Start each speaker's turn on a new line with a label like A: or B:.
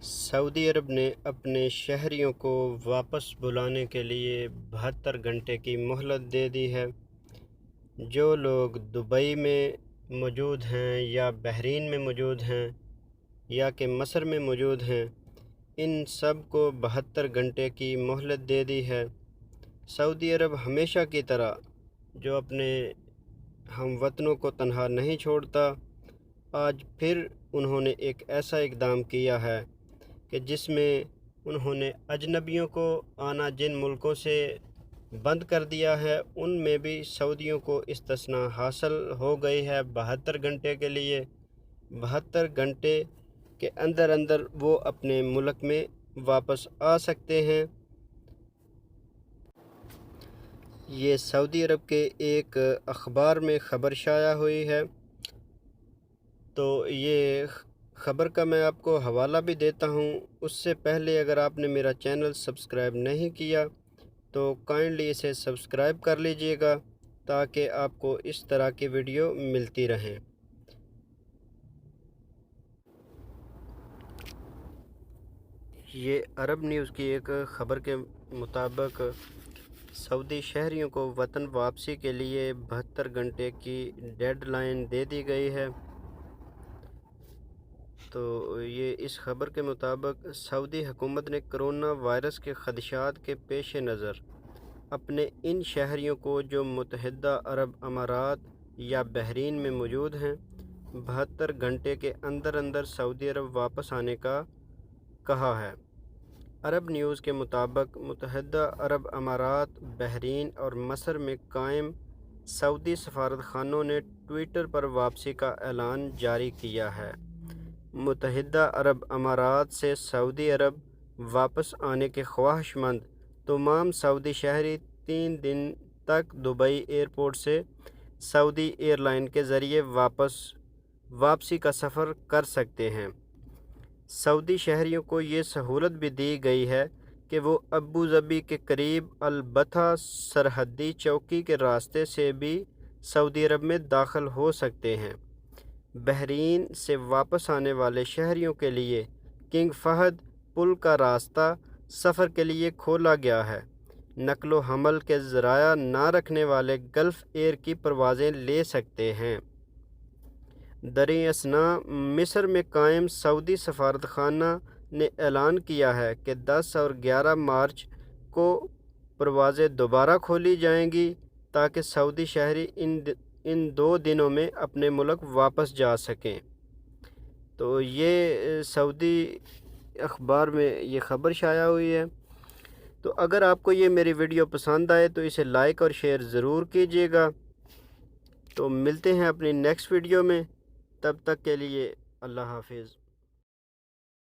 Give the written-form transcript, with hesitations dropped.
A: سعودی عرب نے اپنے شہریوں کو واپس بلانے کے لیے 72 گھنٹے کی مہلت دے دی ہے۔ جو لوگ دبئی میں موجود ہیں یا بحرین میں موجود ہیں یا کہ مصر میں موجود ہیں، ان سب کو 72 گھنٹے کی مہلت دے دی ہے۔ سعودی عرب ہمیشہ کی طرح جو اپنے ہم وطنوں کو تنہا نہیں چھوڑتا، آج پھر انہوں نے ایک ایسا اقدام کیا ہے کہ جس میں انہوں نے اجنبیوں کو آنا جن ملکوں سے بند کر دیا ہے، ان میں بھی سعودیوں کو استثناء حاصل ہو گئی ہے 72 گھنٹے کے لیے۔ 72 گھنٹے کے اندر وہ اپنے ملک میں واپس آ سکتے ہیں۔ یہ سعودی عرب کے ایک اخبار میں خبر شائع ہوئی ہے، تو یہ خبر کا میں آپ کو حوالہ بھی دیتا ہوں۔ اس سے پہلے اگر آپ نے میرا چینل سبسکرائب نہیں کیا تو کائنڈلی اسے سبسکرائب کر لیجئے گا تاکہ آپ کو اس طرح کی ویڈیو ملتی رہیں۔ یہ عرب نیوز کی ایک خبر کے مطابق سعودی شہریوں کو وطن واپسی کے لیے 72 گھنٹے کی ڈیڈ لائن دے دی گئی ہے۔ تو یہ اس خبر کے مطابق سعودی حکومت نے کرونا وائرس کے خدشات کے پیش نظر اپنے ان شہریوں کو جو متحدہ عرب امارات یا بحرین میں موجود ہیں 72 گھنٹے کے اندر سعودی عرب واپس آنے کا کہا ہے۔ عرب نیوز کے مطابق متحدہ عرب امارات، بحرین اور مصر میں قائم سعودی سفارت خانوں نے ٹویٹر پر واپسی کا اعلان جاری کیا ہے۔ متحدہ عرب امارات سے سعودی عرب واپس آنے کے خواہش مند تمام سعودی شہری 3 دن تک دبئی ایئرپورٹ سے سعودی ایئر لائن کے ذریعے واپسی کا سفر کر سکتے ہیں۔ سعودی شہریوں کو یہ سہولت بھی دی گئی ہے کہ وہ ابوظبی کے قریب البتھا سرحدی چوکی کے راستے سے بھی سعودی عرب میں داخل ہو سکتے ہیں۔ بحرین سے واپس آنے والے شہریوں کے لیے کنگ فہد پل کا راستہ سفر کے لیے کھولا گیا ہے۔ نقل و حمل کے ذرائع نہ رکھنے والے گلف ایئر کی پروازیں لے سکتے ہیں۔ دریں اثنا مصر میں قائم سعودی سفارت خانہ نے اعلان کیا ہے کہ 10 اور 11 مارچ کو پروازیں دوبارہ کھولی جائیں گی تاکہ سعودی شہری ان 2 دنوں میں اپنے ملک واپس جا سکیں۔ تو یہ سعودی اخبار میں یہ خبر شائع ہوئی ہے۔ تو اگر آپ کو یہ میری ویڈیو پسند آئے تو اسے لائک اور شیئر ضرور کیجیے گا۔ تو ملتے ہیں اپنی نیکسٹ ویڈیو میں، تب تک کے لیے اللہ حافظ۔